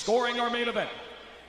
scoring our main event,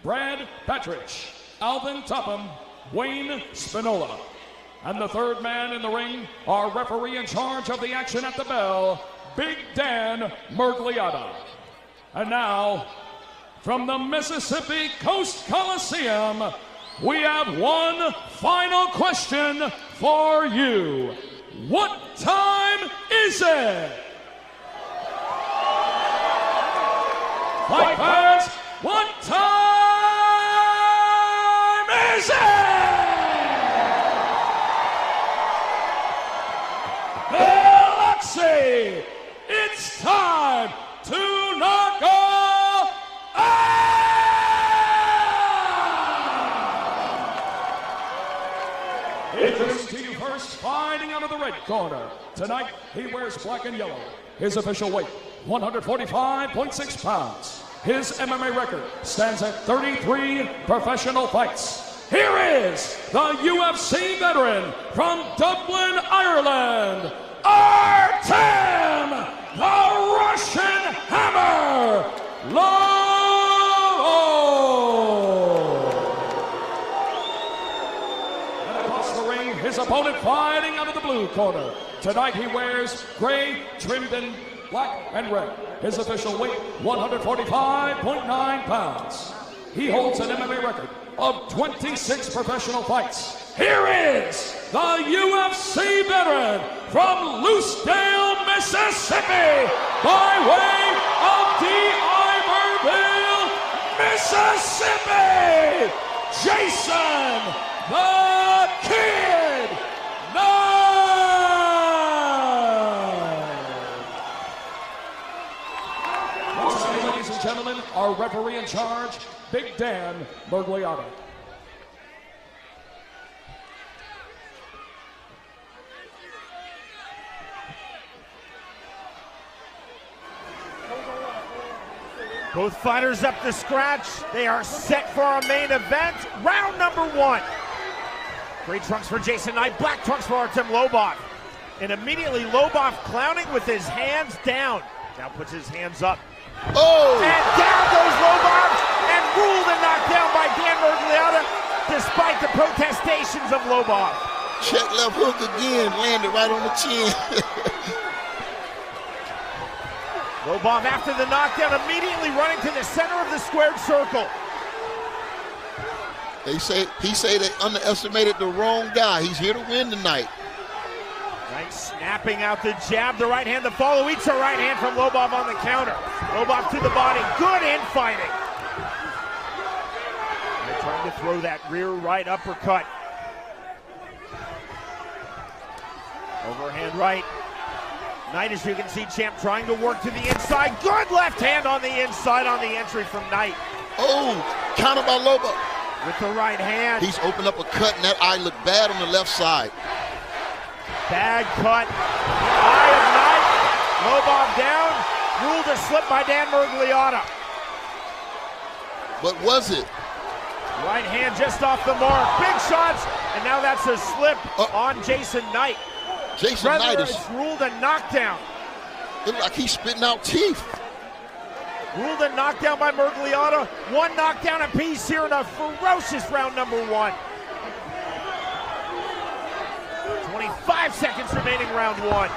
Brad Patridge, Alvin Topham, Wayne Spinola. And the third man in the ring, our referee in charge of the action at the bell, Big Dan Murgliata. And now, from the Mississippi Coast Coliseum, we have one final question for you. What time is it? Fight fans, what time is it? Let's see. It's time to knock off Introducing to you first, fighting out of the red corner. Tonight, he wears black and yellow. His official weight, 145.6 pounds. His MMA record stands at 33 professional fights. Here is the UFC veteran from Dublin, Ireland, Artem, the Russian Hammer, Lobo. And across the ring, his opponent fighting out of the blue corner. Tonight he wears gray trimmed in black and red. His official weight, 145.9 pounds. He holds an MMA record of 26 professional fights. Here is the UFC veteran from Lucedale, Mississippi, by way of Iberville, Mississippi, Jason the Kid Knight. Once again, ladies and gentlemen, our referee in charge, Big Dan Murgliata. Both fighters up to scratch. They are set for our main event. Round number one. Gray trunks for Jason Knight, black trunks for Artem Lobov. And immediately Lobov clowning with his hands down. Now puts his hands up. Oh! And down goes Lobov, and ruled and knocked down by Dan Murgliata, despite the protestations of Lobov. Check left hook again, landed right on the chin. Lobov, after the knockdown, immediately running to the center of the squared circle. He say they underestimated the wrong guy. He's here to win tonight. Knight snapping out the jab, the right hand to follow. Eats a right hand from Lobov on the counter. Lobov to the body, good infighting. Knight trying to throw that rear right uppercut. Overhand right. Knight, as you can see, champ trying to work to the inside. Good left hand on the inside on the entry from Knight. Oh, counter by Lobov. With the right hand. He's opened up a cut, and that eye looked bad on the left side. Bad cut. Eye of Knight. Lobov down. Ruled a slip by Dan Murgliata. But was it? Right hand just off the mark. Big shots, and now that's a slip on Jason Knight. Jason Knight is ruled a knockdown. Look like he's spitting out teeth. Ruled a knockdown by Murgliata. One knockdown apiece here in a ferocious round number one. 25 seconds remaining round one.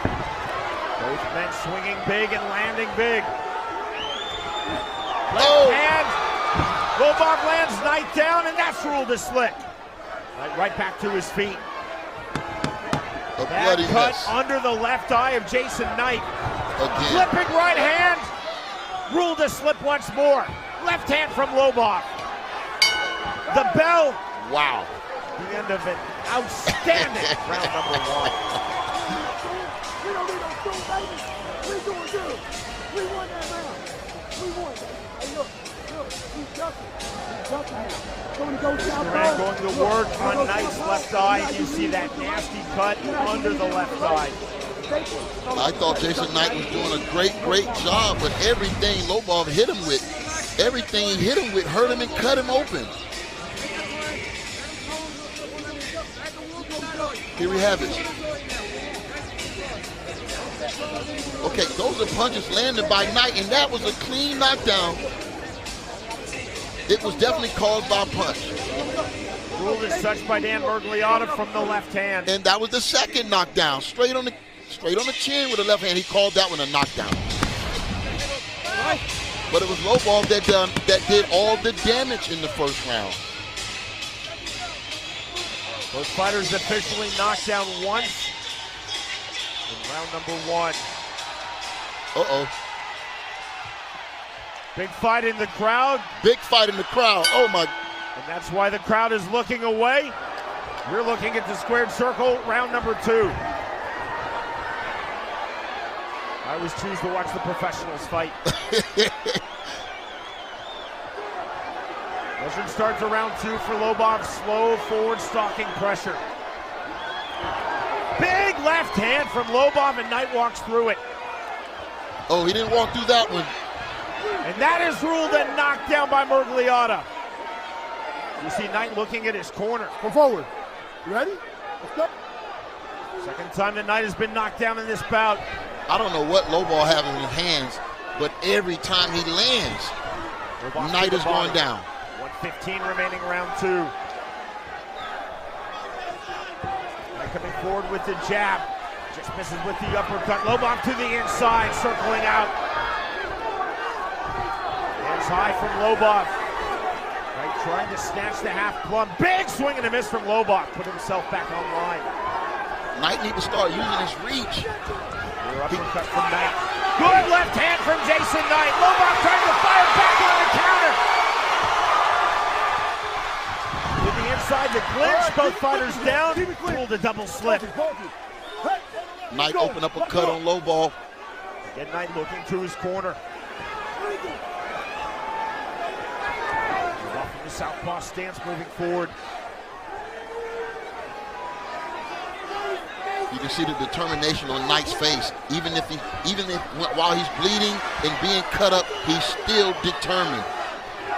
Both men swinging big and landing big. Left hand. Lobov lands Knight down, and that's ruled a slip. Knight right back to his feet. That cut under the left eye of Jason Knight. Again. Flipping right hand. Ruled a slip once more. Left hand from Lobov. The bell. Wow. The end of an outstanding round number one. We doing good. We won that round. We won. Hey, look, he's ducking. Durant going to work on Knight's left eye, and you see that nasty cut under the left eye. I thought Jason Knight was doing a great job, but everything Lobov hit him with, hurt him and cut him open. Here we have it. Okay, those are punches landed by Knight, and that was a clean knockdown. It was definitely caused by a punch. Ruled as such by Dan Mergliotta from the left hand. And that was the second knockdown. Straight on the chin with the left hand. He called that one a knockdown. But it was Lobov that did all the damage in the first round. Both fighters officially knocked down once in round number 1. Uh-oh. Big fight in the crowd. Big fight in the crowd. Oh, my. And that's why the crowd is looking away. We're looking at the squared circle, round number 2. I always choose to watch the professionals fight. Motion starts around 2 for Lobov. Slow forward stalking pressure. Big left hand from Lobov, and Knight walks through it. Oh, he didn't walk through that one. And that is ruled a knockdown by Mergliotta. You see Knight looking at his corner. Come forward. You ready? Let's go. Second time that Knight has been knocked down in this bout. I don't know what Lobov has in his hands, but every time he lands, Lobov Knight is going down. 1:15 remaining, round 2. Knight coming forward with the jab. Just misses with the uppercut. Lobov to the inside, circling out. Hands high from Lobov. Knight trying to snatch the half plumb. Big swing and a miss from Lobov. Put himself back online. Knight need to start using his reach. Rear uppercut from Knight. Good left hand from Jason Knight. Lobov trying to fire back on the counter. To the inside, the clinch. Both fighters down. Pulled a double slip. Knight opened up a cut on Lobov. Again, Knight looking to his corner. Off from the southpaw stance, moving forward. You can see the determination on Knight's face. Even if while he's bleeding and being cut up, he's still determined.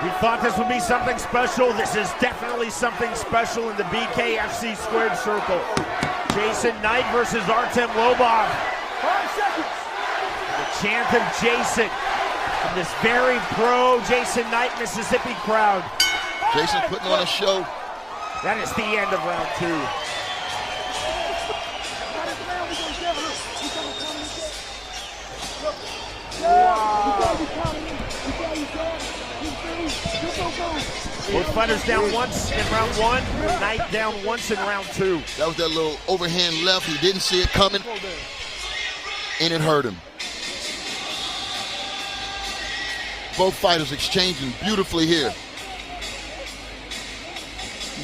We thought this would be something special. This is definitely something special in the BKFC squared circle. Jason Knight versus Artem Lobov. 5 seconds. The chant of Jason from this very pro Jason Knight Mississippi crowd. Jason putting on a show. That is the end of round 2. Both fighters down once in round 1. Knight down once in round 2. That was that little overhand left. He didn't see it coming, and it hurt him. Both fighters exchanging beautifully here.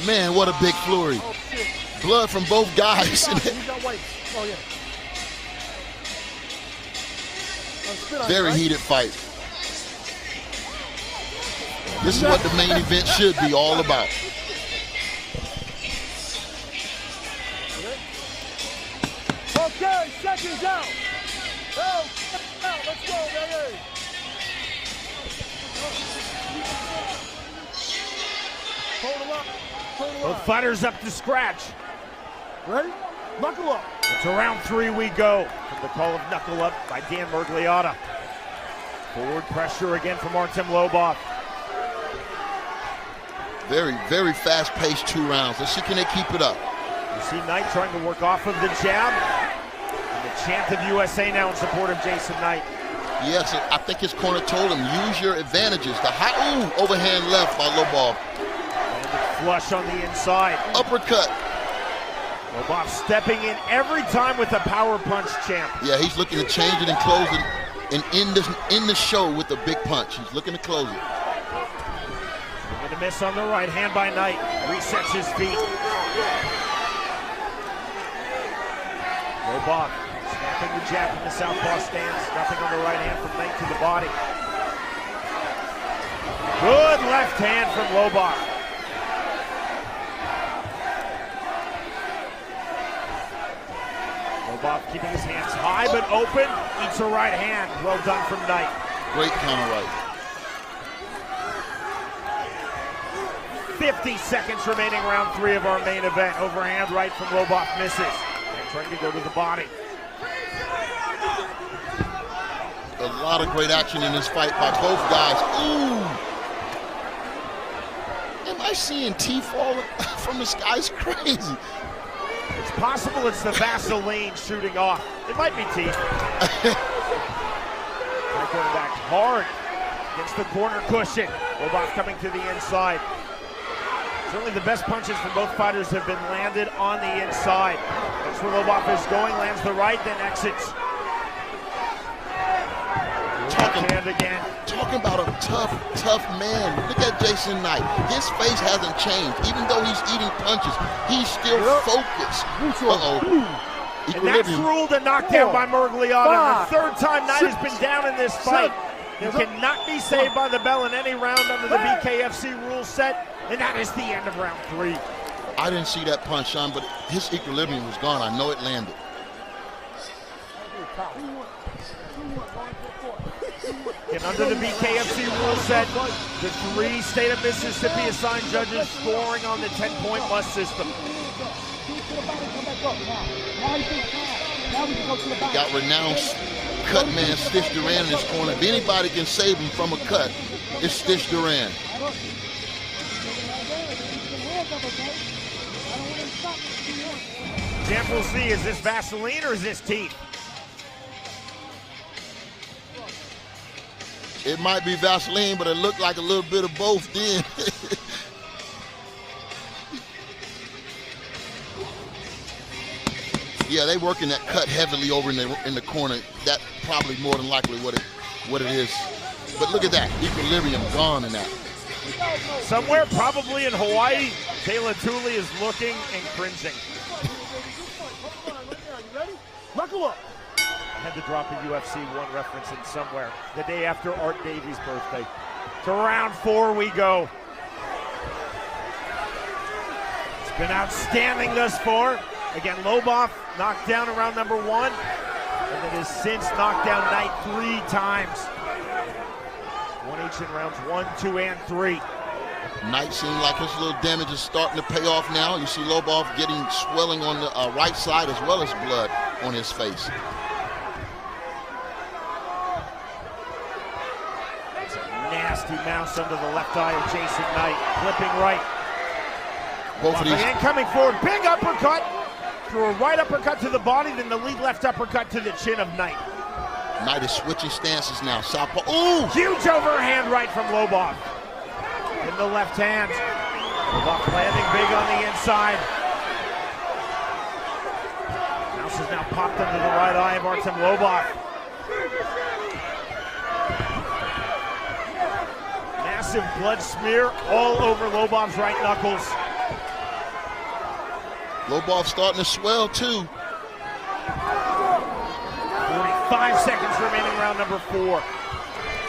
Man, what a big flurry. Blood from both guys. Very heated fight. This is what the main event should be all about. Okay, seconds out. Out, let's go, baby. Hold him up. Both fighters up to scratch. Ready? Knuckle up. It's a round 3 we go. From the call of knuckle up by Dan Mergliotta. Forward pressure again from Artem Lobov. Very, very fast-paced 2 rounds. Let's see, can they keep it up? You see Knight trying to work off of the jab. And the chant of USA now in support of Jason Knight. Yes, I think his corner told him, use your advantages. The high, overhand left by Lobov. And the flush on the inside. Uppercut. Lobov stepping in every time with a power punch, champ. Yeah, he's looking to change it and close it and end the show with a big punch. He's looking to close it. And a miss on the right hand by Knight. Resets his feet. Lobov snapping the jab from the southpaw stance. Nothing on the right hand from Knight to the body. Good left hand from Lobov. Lobov keeping his hands high but open. Eats a right hand. Well done from Knight. Great counter right. 50 seconds remaining, round 3 of our main event. Overhand right from Lobov misses. And trying to go to the body. A lot of great action in this fight by both guys. Ooh! guy seeing teeth falling from the sky is crazy. It's possible it's the Vaseline shooting off. It might be teeth. Going back hard against the corner cushion. Lobov coming to the inside. Certainly the best punches from both fighters have been landed on the inside. That's where Lobov is going, lands the right, then exits. Talking about a tough man. Look at Jason Knight. His face hasn't changed. Even though he's eating punches, he's still focused. And that's ruled a knockdown by Murgliata. The third time Knight has been down in this fight. He cannot be saved by the bell in any round under the BKFC rule set. And that is the end of round 3. I didn't see that punch, Sean, but his equilibrium was gone. I know it landed. And under the BKFC rule set, the 3 state of Mississippi assigned judges scoring on the 10-point must system. Got renowned cut man Stitch Duran in his corner. If anybody can save him from a cut, it's Stitch Duran. Champ will see, is this Vaseline or is this teeth? It might be Vaseline, but it looked like a little bit of both then. Yeah, they working that cut heavily over in the corner. That probably more than likely what it is. But look at that, equilibrium gone in that. Somewhere probably in Hawaii, Taylor Tooley is looking and cringing. Knuckle up. I had to drop a UFC 1 reference in somewhere. The day after Art Davies' birthday. To round 4 we go. It's been outstanding thus far. Again, Lobov knocked down in round number 1, and it has since knocked down Knight 3 times. 1 each in rounds 1, 2, and 3. Knight seems like his little damage is starting to pay off now. You see Lobov getting swelling on the right side as well as blood on his face. That's a nasty mouse under the left eye of Jason Knight. Flipping right. Both of these. And coming forward, big uppercut. Threw a right uppercut to the body, then the lead left uppercut to the chin of Knight. Knight is switching stances now. Southpaw. Ooh! Huge overhand right from Lobov. In the left hand. Lobov landing big on the inside. Mouse is now popped under the right eye of Artem Lobov. Massive blood smear all over Lobov's right knuckles. Lobov starting to swell too. 45 seconds remaining round number 4.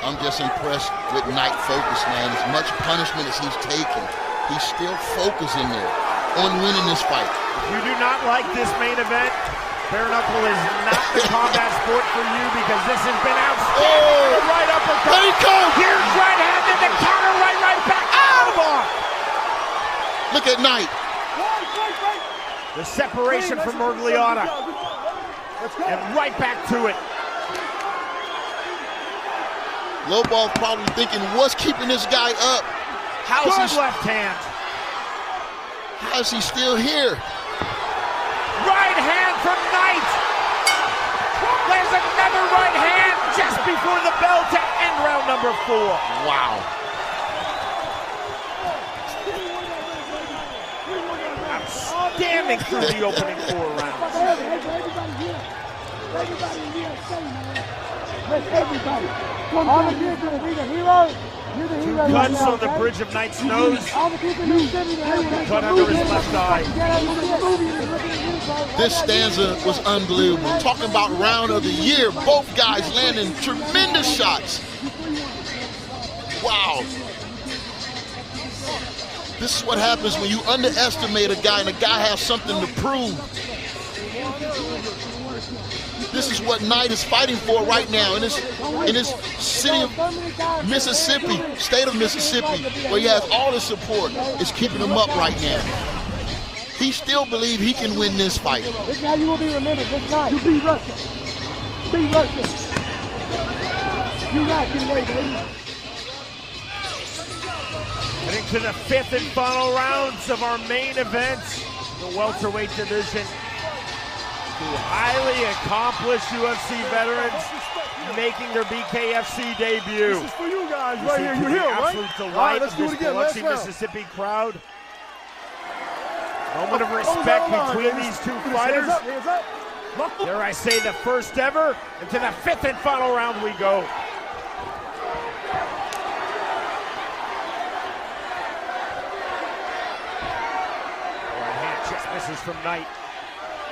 I'm just impressed with Knight focus, man. As much punishment as he's taken, he's still focusing there on winning this fight. If you do not like this main event, bare knuckle is not the combat sport for you because this has been outstanding. Oh, the right uppercut. There he comes. Here's right hand and the counter right back. Oh! Look at Knight. The separation from Murgliata. And right back to it. Lobov probably thinking, what's keeping this guy up? How is he left hand. How is he still here? Right hand from Knight. There's another right hand just before the bell to end round number 4. Wow. Outstanding through the opening 4 rounds. Everybody here, say, man. Let everybody. All the kids are the hero. You're the hero. 2 cuts on the bridge of Knight's nose. All the people in the city, Cut under his left eye. This stanza was unbelievable. Talking about round of the year, both guys landing tremendous shots. Wow. This is what happens when you underestimate a guy and a guy has something to prove. This is what Knight is fighting for right now in this city of Mississippi, state of Mississippi, where he has all the support, is keeping him up right now. He still believes he can win this fight. This is how you will be remembered this night. You beat Russia. Beat Russia. You got to, baby. And in to the 5th and final rounds of our main event, the welterweight division. Two highly accomplished UFC veterans making their BKFC debut. This is for you guys right here. You hear, right? Absolute delight All right, let's of do this it again. Biloxi, Last round. Mississippi crowd. Moment of respect between these two fighters. Hands up. Dare I say the first ever, and to the 5th and final round we go. Right hand just misses from Knight.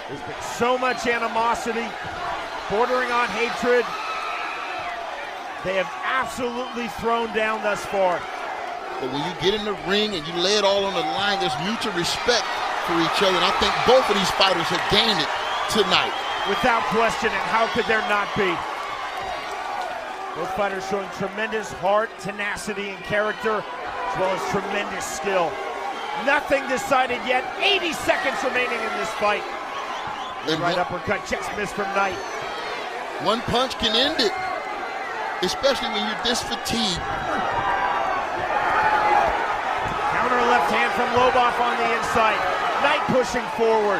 There's been so much animosity, bordering on hatred. They have absolutely thrown down thus far. But when you get in the ring and you lay it all on the line, there's mutual respect for each other. And I think both of these fighters have gained it tonight. Without question, and how could there not be? Both fighters showing tremendous heart, tenacity, and character, as well as tremendous skill. Nothing decided yet. 80 seconds remaining in this fight. Right uppercut, just missed from Knight. One punch can end it, especially when you're this fatigued. Counter left hand from Lobov on the inside. Knight pushing forward.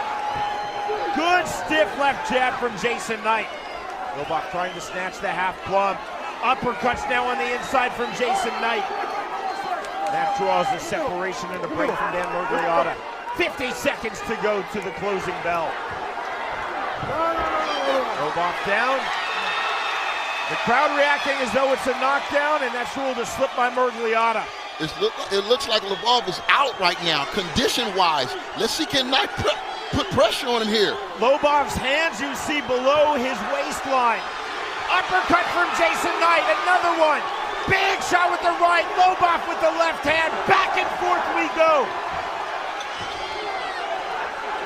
Good stiff left jab from Jason Knight. Lobov trying to snatch the half plum. Uppercuts now on the inside from Jason Knight. That draws a separation and a break from Dan Murgliata. 50 seconds to go to the closing bell. Lobov down. The crowd reacting as though it's a knockdown, and that's ruled a slip by Murgliata. It looks like Lobov is out right now, condition-wise. Let's see, can Knight put pressure on him here? Lobov's hands you see below his waistline. Uppercut from Jason Knight, another one. Big shot with the right, Lobov with the left hand. Back and forth we go.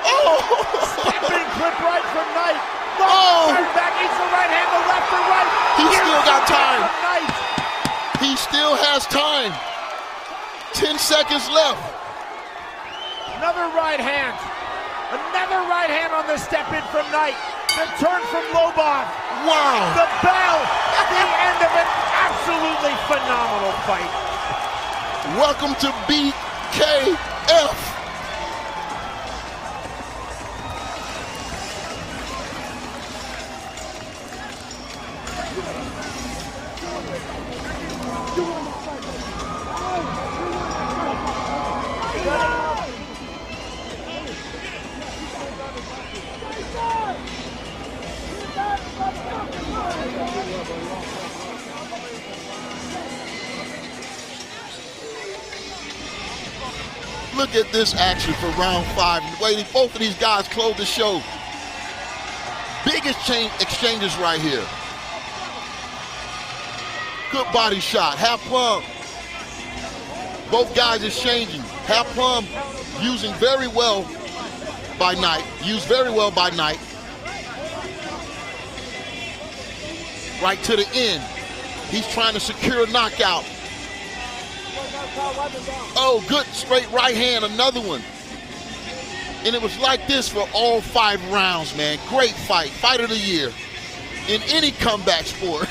Oh! Stepping clip right from Knight. Oh! Back eats the right hand, the left or right. He still got time. Knight. He still has time. 10 seconds left. Another right hand. Another right hand on the step in from Knight. The turn from Lobov. Wow. The bell. The end of an absolutely phenomenal fight. Welcome to BKF. Look at this action for round 5. Waiting, both of these guys close the show. Biggest exchanges right here. Good body shot, half plum. Both guys exchanging. Half plum using very well by Knight. Used very well by Knight. Right to the end. He's trying to secure a knockout. Oh, good straight right hand, another one. And it was like this for all 5 rounds, man. Great fight, fight of the year in any comeback sport.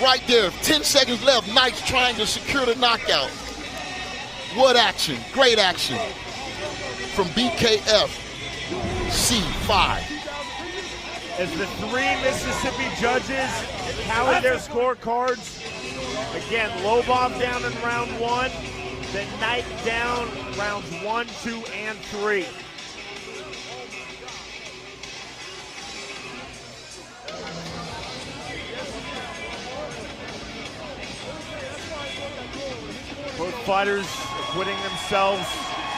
Right there, 10 seconds left. Knight's trying to secure the knockout. What action, great action from BKF C5. As the 3 Mississippi judges tally their scorecards, again, Lobov down in round 1, then Knight down rounds 1, 2, and 3. Both fighters acquitting themselves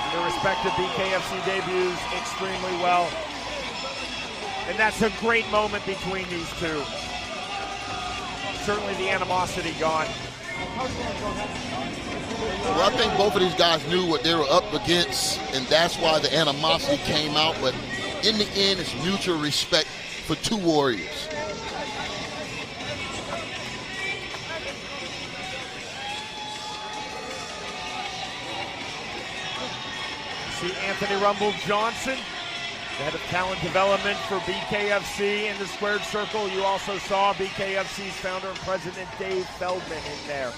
in their respective BKFC debuts extremely well. And that's a great moment between these two. Certainly the animosity gone. Well, I think both of these guys knew what they were up against, and that's why the animosity came out. But in the end, it's mutual respect for 2 warriors. See Anthony Rumble Johnson Head of talent development for BKFC in the squared circle. You also saw BKFC's founder and president Dave Feldman in there.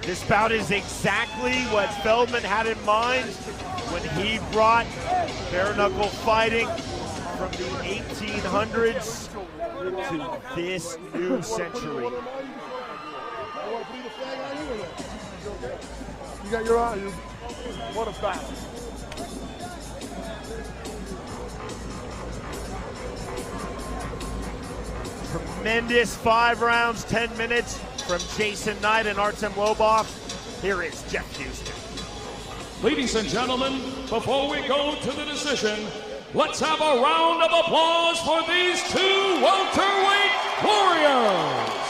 This bout is exactly what Feldman had in mind when he brought bare knuckle fighting from the 1800s to this new century. You got your eye. What a battle. Tremendous 5 rounds, 10 minutes from Jason Knight and Artem Lobov. Here is Jeff Houston. Ladies and gentlemen, before we go to the decision, let's have a round of applause for these two welterweight warriors.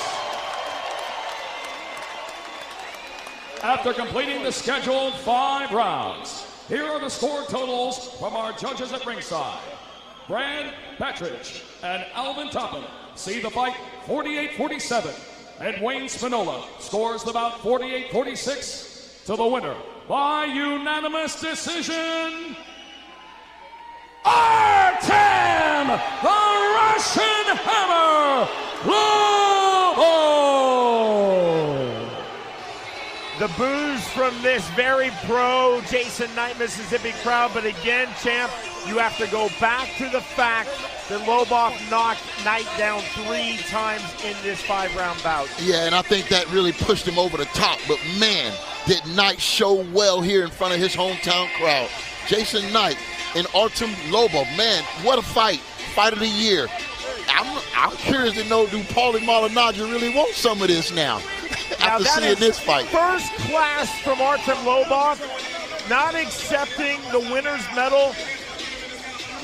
After completing the scheduled 5 rounds, here are the score totals from our judges at ringside. Brad Patridge and Alvin Topham see the fight 48-47, and Wayne Spinola scores the bout 48-46 to the winner by unanimous decision, Artem the Russian Hammer Lobov. The boos from this very pro Jason Knight, Mississippi crowd, but again, champ, you have to go back to the fact that Lobov knocked Knight down 3 times in this 5-round bout. Yeah, and I think that really pushed him over the top, but man, did Knight show well here in front of his hometown crowd. Jason Knight and Artem Lobov, man, what a fight. Fight of the year. I'm curious to know, do Paulie Malignaggi really want some of this now? After seeing this fight. First class from Artem Lobov, not accepting the winner's medal,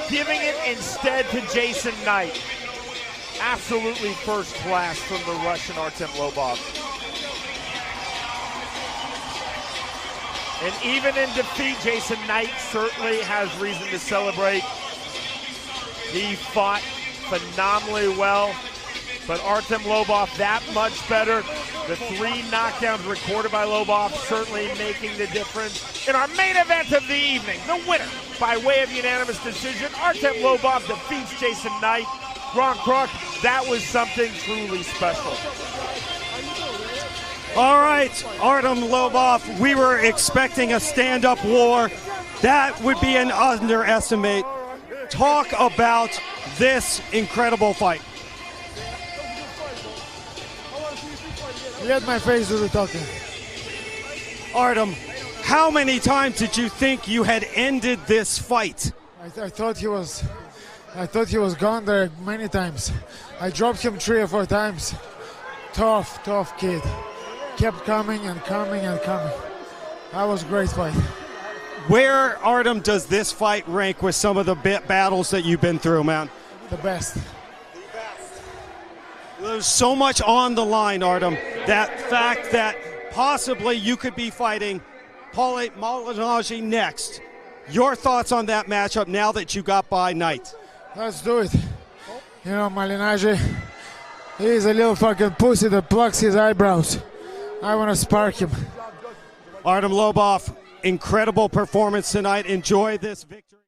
giving it instead to Jason Knight. Absolutely first class from the Russian Artem Lobov. And even in defeat, Jason Knight certainly has reason to celebrate. He fought phenomenally well, but Artem Lobov that much better. The 3 knockdowns recorded by Lobov certainly making the difference. In our main event of the evening, the winner by way of unanimous decision, Artem Lobov defeats Jason Knight. Ron Kruk, that was something truly special. All right, Artem Lobov, we were expecting a stand-up war. That would be an underestimate. Talk about this incredible fight. Let my face do the talking. Artem, how many times did you think you had ended this fight? I thought he was gone there many times. I dropped him 3 or 4 times. Tough kid. Kept coming and coming and coming. That was a great fight. Where, Artem, does this fight rank with some of the battles that you've been through, man? The best. There's so much on the line, Artem. That fact that possibly you could be fighting Paulie Malignaggi next. Your thoughts on that matchup now that you got by Knight? Let's do it. You know, Malignaggi, he's a little fucking pussy that plucks his eyebrows. I want to spark him. Artem Lobov, incredible performance tonight. Enjoy this victory.